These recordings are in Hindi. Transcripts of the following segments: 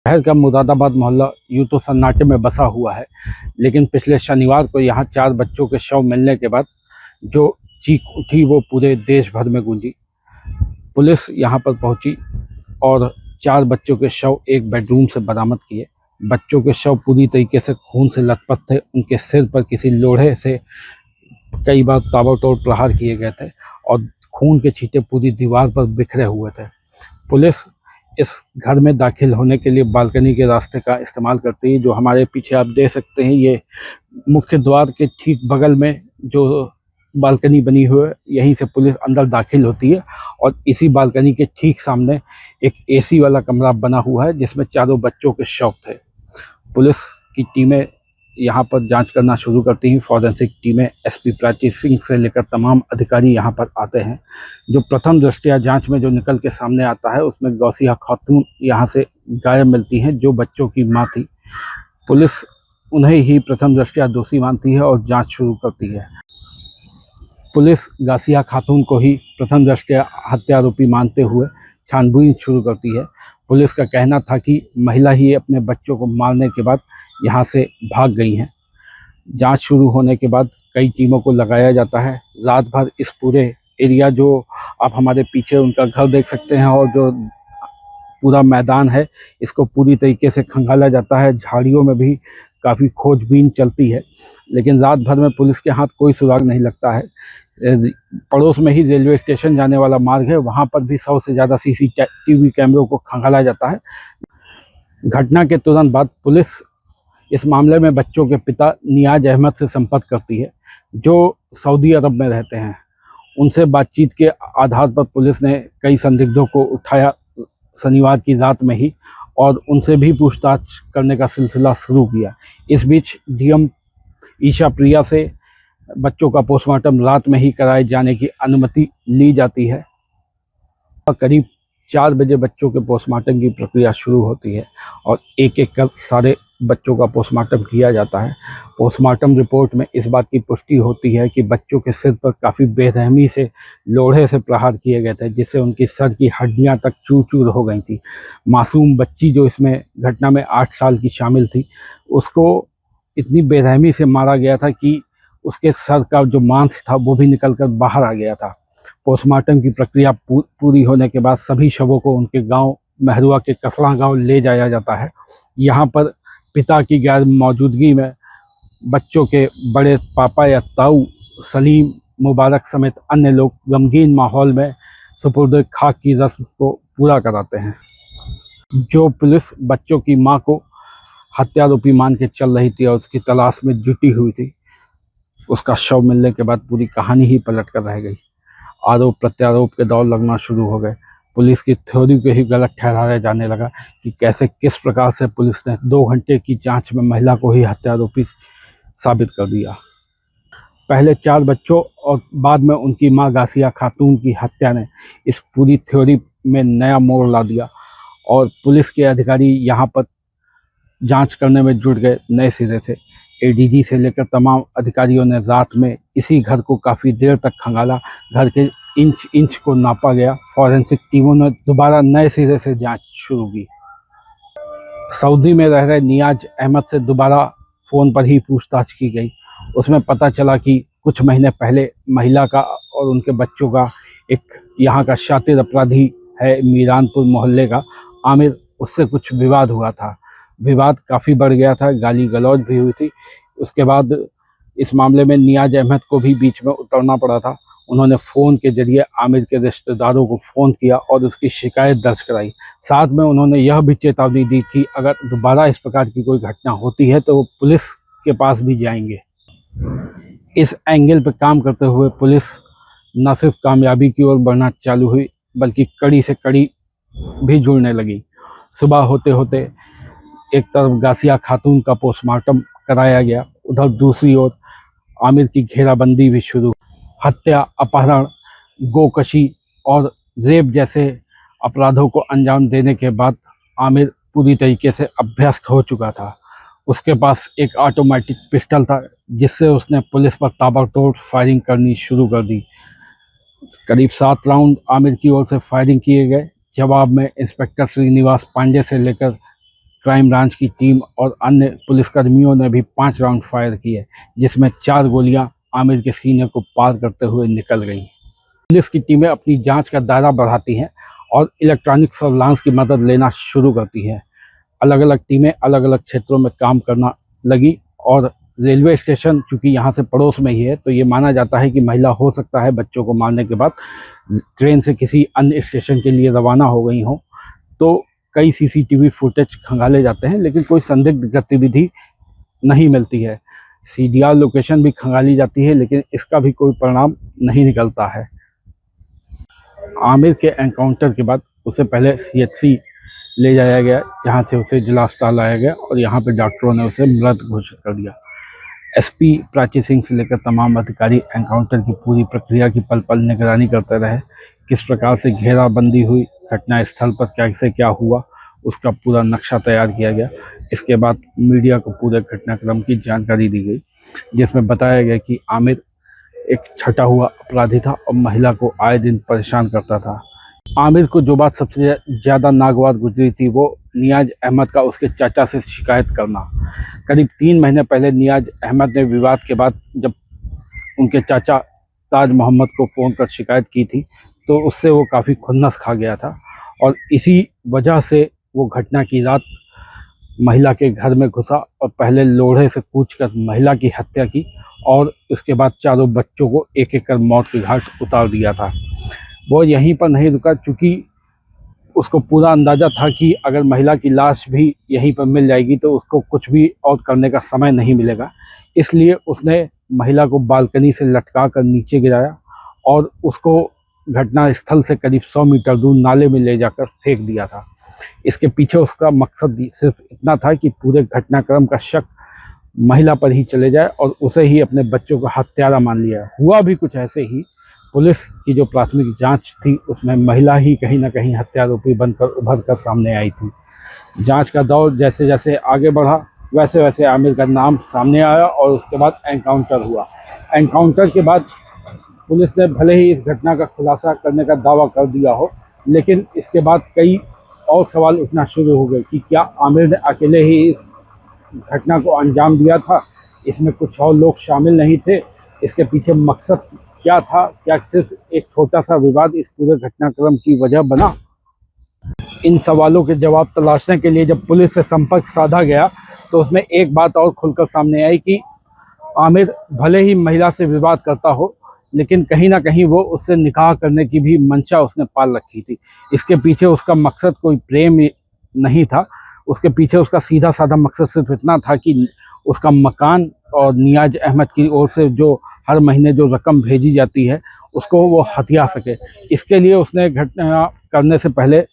शहर का मुरादाबाद मोहल्ला यूं तो सन्नाटे में बसा हुआ है, लेकिन पिछले शनिवार को यहाँ 4 बच्चों के शव मिलने के बाद जो चीख उठी वो पूरे देश भर में गूंजी। पुलिस यहाँ पर पहुंची और 4 बच्चों के शव एक बेडरूम से बरामद किए। बच्चों के शव पूरी तरीके से खून से लथपथ थे। उनके सिर पर किसी लोढ़े से कई बार ताबड़तोड़ प्रहार किए गए थे और खून के छींटे पूरी दीवार पर बिखरे हुए थे। पुलिस इस घर में दाखिल होने के लिए बालकनी के रास्ते का इस्तेमाल करती है, जो हमारे पीछे आप देख सकते हैं। ये मुख्य द्वार के ठीक बगल में जो बालकनी बनी हुई है, यहीं से पुलिस अंदर दाखिल होती है और इसी बालकनी के ठीक सामने एक एसी वाला कमरा बना हुआ है जिसमें चारों बच्चों के शव थे। पुलिस की टीमें यहाँ पर जांच करना शुरू करती हैं। फॉरेंसिक टीमें एसपी प्राची सिंह से लेकर तमाम अधिकारी यहाँ पर आते हैं। जो प्रथम दृष्टया जांच में जो निकल के सामने आता है उसमें गौसिया खातून यहाँ से गायब मिलती हैं, जो बच्चों की माँ थी। पुलिस उन्हें ही प्रथम दृष्टया दोषी मानती है और जांच शुरू करती है। पुलिस गासिया खातून को ही प्रथम दृष्टया हत्यारोपी मानते हुए छानबीन शुरू करती है। पुलिस का कहना था कि महिला ही अपने बच्चों को मारने के बाद यहाँ से भाग गई हैं। जांच शुरू होने के बाद कई टीमों को लगाया जाता है। रात भर इस पूरे एरिया, जो आप हमारे पीछे उनका घर देख सकते हैं और जो पूरा मैदान है, इसको पूरी तरीके से खंगाला जाता है। झाड़ियों में भी काफ़ी खोजबीन चलती है, लेकिन रात भर में पुलिस के हाथ कोई सुराग नहीं लगता है। पड़ोस में ही रेलवे स्टेशन जाने वाला मार्ग है, वहाँ पर भी 100 से ज़्यादा सीसीटीवी कैमरों को खंगाला जाता है। घटना के तुरंत बाद पुलिस इस मामले में बच्चों के पिता नियाज अहमद से संपर्क करती है, जो सऊदी अरब में रहते हैं। उनसे बातचीत के आधार पर पुलिस ने कई संदिग्धों को उठाया शनिवार की रात में ही और उनसे भी पूछताछ करने का सिलसिला शुरू किया। इस बीच डीएम ईशा प्रिया से बच्चों का पोस्टमार्टम रात में ही कराए जाने की अनुमति ली जाती है। करीब 4 बजे बच्चों के पोस्टमार्टम की प्रक्रिया शुरू होती है और एक एक कर सारे बच्चों का पोस्टमार्टम किया जाता है। पोस्टमार्टम रिपोर्ट में इस बात की पुष्टि होती है कि बच्चों के सिर पर काफ़ी बेरहमी से लोढ़े से प्रहार किए गए थे, जिससे उनकी सर की हड्डियां तक चूर चूर हो गई थी। मासूम बच्ची जो इसमें घटना में 8 साल की शामिल थी, उसको इतनी बेरहमी से मारा गया था कि उसके सर का जो मांस था वो भी निकलकर बाहर आ गया था। पोस्टमार्टम की प्रक्रिया पूरी होने के बाद सभी शवों को उनके गांव महरुआ के कसरा गांव ले जाया जाता है। यहाँ पर पिता की गैर मौजूदगी में बच्चों के बड़े पापा या ताऊ सलीम मुबारक समेत अन्य लोग गमगीन माहौल में सुपुर्द खाक की रस्म को पूरा कराते हैं। जो पुलिस बच्चों की मां को हत्यारोपी मान के चल रही थी और उसकी तलाश में जुटी हुई थी, उसका शव मिलने के बाद पूरी कहानी ही पलट कर रह गई। आरोप प्रत्यारोप के दौर लगना शुरू हो गए। पुलिस की थ्योरी को ही गलत ठहराया जाने लगा कि कैसे किस प्रकार से पुलिस ने 2 घंटे की जांच में महिला को ही हत्यारोपी साबित कर दिया। पहले 4 बच्चों और बाद में उनकी मां गासिया खातून की हत्या ने इस पूरी थ्योरी में नया मोड़ ला दिया और पुलिस के अधिकारी यहाँ पर जांच करने में जुट गए नए सिरे से। एडीजी से लेकर तमाम अधिकारियों ने रात में इसी घर को काफ़ी देर तक खंगाला। घर के इंच इंच को नापा गया। फॉरेंसिक टीमों ने दोबारा नए सिरे से जांच शुरू की। सऊदी में रह रहे नियाज अहमद से दोबारा फ़ोन पर ही पूछताछ की गई। उसमें पता चला कि कुछ महीने पहले महिला का और उनके बच्चों का एक यहाँ का शातिर अपराधी है मीरानपुर मोहल्ले का आमिर, उससे कुछ विवाद हुआ था। विवाद काफ़ी बढ़ गया था, गाली गलौज भी हुई थी। उसके बाद इस मामले में नियाज अहमद को भी बीच में उतरना पड़ा था। उन्होंने फ़ोन के जरिए आमिर के रिश्तेदारों को फ़ोन किया और उसकी शिकायत दर्ज कराई। साथ में उन्होंने यह भी चेतावनी दी कि अगर दोबारा इस प्रकार की कोई घटना होती है तो वो पुलिस के पास भी जाएंगे। इस एंगल पर काम करते हुए पुलिस न सिर्फ कामयाबी की ओर बढ़ना चालू हुई, बल्कि कड़ी से कड़ी भी जुड़ने लगी। सुबह होते होते एक तरफ गासिया खातून का पोस्टमार्टम कराया गया, उधर दूसरी ओर आमिर की घेराबंदी भी शुरू। हत्या, अपहरण, गोकशी और रेप जैसे अपराधों को अंजाम देने के बाद आमिर पूरी तरीके से अभ्यस्त हो चुका था। उसके पास एक ऑटोमेटिक पिस्टल था, जिससे उसने पुलिस पर ताबड़तोड़ फायरिंग करनी शुरू कर दी। करीब 7 राउंड आमिर की ओर से फायरिंग किए गए। जवाब में इंस्पेक्टर श्रीनिवास पांडे से लेकर क्राइम ब्रांच की टीम और अन्य पुलिसकर्मियों ने भी 5 राउंड फायर किए, जिसमें 4 गोलियां आमिर के सीने को पार करते हुए निकल गईं। पुलिस की टीमें अपनी जांच का दायरा बढ़ाती हैं और इलेक्ट्रॉनिक सर्विलांस की मदद लेना शुरू करती हैं। अलग अलग टीमें अलग अलग क्षेत्रों में काम करना लगी और रेलवे स्टेशन चूँकि यहाँ से पड़ोस में ही है, तो ये माना जाता है कि महिला हो सकता है बच्चों को मारने के बाद ट्रेन से किसी अन्य स्टेशन के लिए रवाना हो गई हों। तो कई सीसीटीवी फुटेज खंगाले जाते हैं, लेकिन कोई संदिग्ध गतिविधि नहीं मिलती है। सीडीआर लोकेशन भी खंगाली जाती है, लेकिन इसका भी कोई परिणाम नहीं निकलता है। आमिर के एनकाउंटर के बाद उसे पहले सीएचसी ले जाया गया, जहां से उसे जिला अस्पताल लाया गया और यहां पे डॉक्टरों ने उसे मृत घोषित कर दिया। एसपी प्राची सिंह से लेकर तमाम अधिकारी एनकाउंटर की पूरी प्रक्रिया की पल पल निगरानी करते रहे। किस प्रकार से घेराबंदी हुई, घटना स्थल पर कैसे क्या हुआ, उसका पूरा नक्शा तैयार किया गया। इसके बाद मीडिया को पूरे घटनाक्रम की जानकारी दी गई, जिसमें बताया गया कि आमिर एक छटा हुआ अपराधी था और महिला को आए दिन परेशान करता था। आमिर को जो बात सबसे ज़्यादा नागवार गुजरी थी, वो नियाज अहमद का उसके चाचा से शिकायत करना। करीब 3 महीने पहले नियाज अहमद ने विवाद के बाद जब उनके चाचा ताज मोहम्मद को फ़ोन कर शिकायत की थी, तो उससे वो काफ़ी खुन्नस खा गया था और इसी वजह से वो घटना की रात महिला के घर में घुसा और पहले लोढ़े से कूचकर महिला की हत्या की और उसके बाद चारों बच्चों को एक एक कर मौत के घाट उतार दिया था। वो यहीं पर नहीं रुका, क्योंकि उसको पूरा अंदाज़ा था कि अगर महिला की लाश भी यहीं पर मिल जाएगी तो उसको कुछ भी और करने का समय नहीं मिलेगा। इसलिए उसने महिला को बालकनी से लटका कर नीचे गिराया और उसको घटना स्थल से करीब 100 मीटर दूर नाले में ले जाकर फेंक दिया था। इसके पीछे उसका मकसद सिर्फ इतना था कि पूरे घटनाक्रम का शक महिला पर ही चले जाए और उसे ही अपने बच्चों का हत्यारा मान लिया। हुआ भी कुछ ऐसे ही। पुलिस की जो प्राथमिक जांच थी, उसमें महिला ही कहीं ना कहीं हत्यारोपी बनकर उभर कर सामने आई थी। जांच का दौर जैसे जैसे आगे बढ़ा, वैसे वैसे आमिर का नाम सामने आया और उसके बाद एनकाउंटर हुआ। एनकाउंटर के बाद पुलिस ने भले ही इस घटना का खुलासा करने का दावा कर दिया हो, लेकिन इसके बाद कई और सवाल उठना शुरू हो गए कि क्या आमिर ने अकेले ही इस घटना को अंजाम दिया था, इसमें कुछ और लोग शामिल नहीं थे, इसके पीछे मकसद क्या था, क्या सिर्फ एक छोटा सा विवाद इस पूरे घटनाक्रम की वजह बना। इन सवालों के जवाब तलाशने के लिए जब पुलिस से संपर्क साधा गया, तो उसमें एक बात और खुलकर सामने आई कि आमिर भले ही महिला से विवाद करता हो, लेकिन कहीं ना कहीं वो उससे निकाह करने की भी मंशा उसने पाल रखी थी। इसके पीछे उसका मकसद कोई प्रेम नहीं था, उसके पीछे उसका सीधा साधा मकसद सिर्फ इतना था कि उसका मकान और नियाज अहमद की ओर से जो हर महीने जो रकम भेजी जाती है, उसको वो हथिया सके। इसके लिए उसने घटना करने से पहले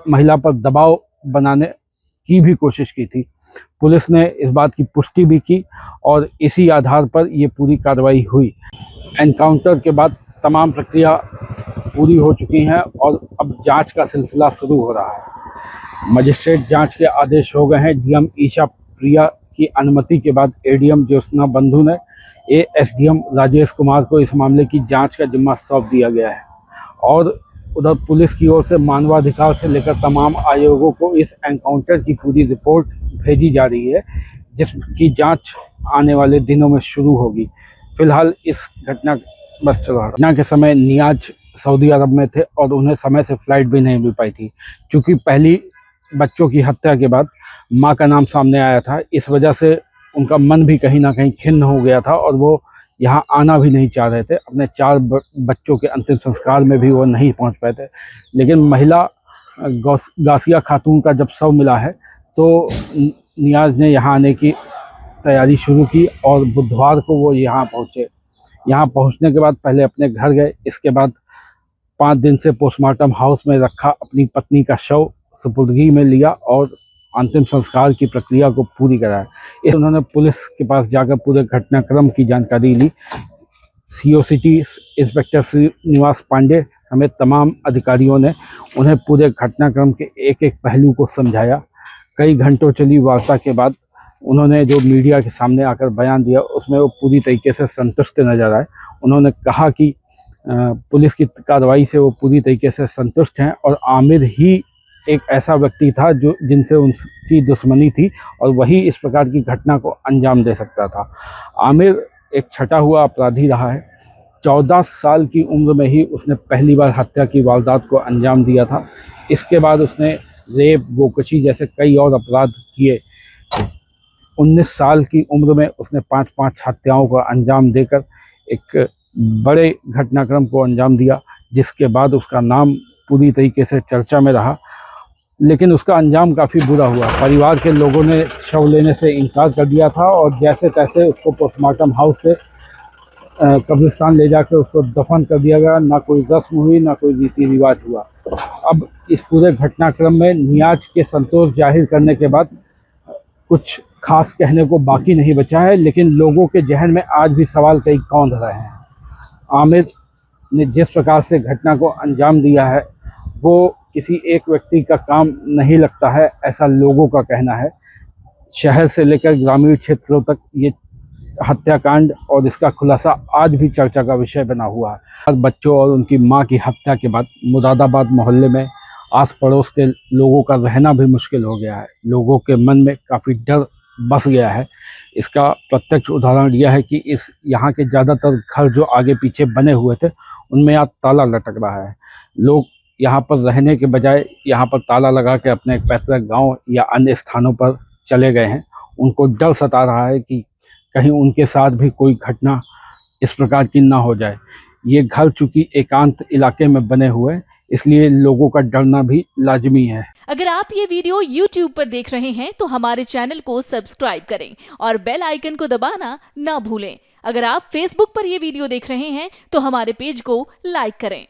महिला पर दबाव बनाने की भी कोशिश की थी। पुलिस ने इस बात की पुष्टि भी की और इसी आधार पर ये पूरी कार्रवाई हुई। एनकाउंटर के बाद तमाम प्रक्रिया पूरी हो चुकी हैं और अब जांच का सिलसिला शुरू हो रहा है। मजिस्ट्रेट जांच के आदेश हो गए हैं। डीएम ईशा प्रिया की अनुमति के बाद एडीएम ज्योत्सना बंधु ने एएसडीएम राजेश कुमार को इस मामले की जांच का जिम्मा सौंप दिया गया है और उधर पुलिस की ओर से मानवाधिकार से लेकर तमाम आयोगों को इस एनकाउंटर की पूरी रिपोर्ट भेजी जा रही है, जिसकी जांच आने वाले दिनों में शुरू होगी। फिलहाल इस घटना के समय नियाज सऊदी अरब में थे और उन्हें समय से फ्लाइट भी नहीं मिल पाई थी, क्योंकि पहली बच्चों की हत्या के बाद मां का नाम सामने आया था। इस वजह से उनका मन भी कहीं ना कहीं खिन्न हो गया था और वो यहाँ आना भी नहीं चाह रहे थे। अपने 4 बच्चों के अंतिम संस्कार में भी वो नहीं पहुँच पाए थे। लेकिन महिला गासिया खातून का जब शव मिला है, तो नियाज ने यहाँ आने की तैयारी शुरू की और बुधवार को वो यहाँ पहुँचे। यहाँ पहुँचने के बाद पहले अपने घर गए, इसके बाद 5 दिन से पोस्टमार्टम हाउस में रखा अपनी पत्नी का शव सुपुर्दगी में लिया और अंतिम संस्कार की प्रक्रिया को पूरी कराया। इस उन्होंने पुलिस के पास जाकर पूरे घटनाक्रम की जानकारी ली। सीओसीटी इंस्पेक्टर श्रीनिवास पांडे समेत तमाम अधिकारियों ने उन्हें पूरे घटनाक्रम के एक एक पहलू को समझाया। कई घंटों चली वार्ता के बाद उन्होंने जो मीडिया के सामने आकर बयान दिया, उसमें वो पूरी तरीके से संतुष्ट नजर आए। उन्होंने कहा कि पुलिस की कार्रवाई से वो पूरी तरीके से संतुष्ट हैं और आमिर ही एक ऐसा व्यक्ति था जो जिनसे उनकी दुश्मनी थी और वही इस प्रकार की घटना को अंजाम दे सकता था। आमिर एक छटा हुआ अपराधी रहा है। 14 साल की उम्र में ही उसने पहली बार हत्या की वारदात को अंजाम दिया था। इसके बाद उसने रेप, गोकशी जैसे कई और अपराध किए। 19 साल की उम्र में उसने 5-5 हत्याओं का अंजाम देकर एक बड़े घटनाक्रम को अंजाम दिया, जिसके बाद उसका नाम पूरी तरीके से चर्चा में रहा। लेकिन उसका अंजाम काफ़ी बुरा हुआ। परिवार के लोगों ने शव लेने से इनकार कर दिया था और जैसे तैसे उसको पोस्टमार्टम हाउस से कब्रिस्तान ले जाकर उसको दफन कर दिया गया। ना कोई रस्म हुई, ना कोई रीति रिवाज हुआ। अब इस पूरे घटनाक्रम में नियाज के संतोष जाहिर करने के बाद कुछ खास कहने को बाकी नहीं बचा है, लेकिन लोगों के जहन में आज भी सवाल कई कौंध रहे हैं। आमिर ने जिस प्रकार से घटना को अंजाम दिया है वो किसी एक व्यक्ति का काम नहीं लगता है, ऐसा लोगों का कहना है। शहर से लेकर ग्रामीण क्षेत्रों तक ये हत्याकांड और इसका खुलासा आज भी चर्चा का विषय बना हुआ है। हर बच्चों और उनकी मां की हत्या के बाद मुरादाबाद मोहल्ले में आस पड़ोस के लोगों का रहना भी मुश्किल हो गया है। लोगों के मन में काफ़ी डर बस गया है। इसका प्रत्यक्ष उदाहरण यह है कि यहाँ के ज़्यादातर घर जो आगे पीछे बने हुए थे उनमें आज ताला लटक रहा है। लोग यहाँ पर रहने के बजाय यहाँ पर ताला लगा के अपने पैतृक गांव या अन्य स्थानों पर चले गए हैं। उनको डर सता रहा है कि कहीं उनके साथ भी कोई घटना इस प्रकार की ना हो जाए। ये घर चूंकि एकांत इलाके में बने हुए हैं, इसलिए लोगों का डरना भी लाजमी है। अगर आप ये वीडियो YouTube पर देख रहे हैं तो हमारे चैनल को सब्सक्राइब करें और बेल आइकन को दबाना ना भूलें। अगर आप Facebook पर ये वीडियो देख रहे हैं तो हमारे पेज को लाइक करें।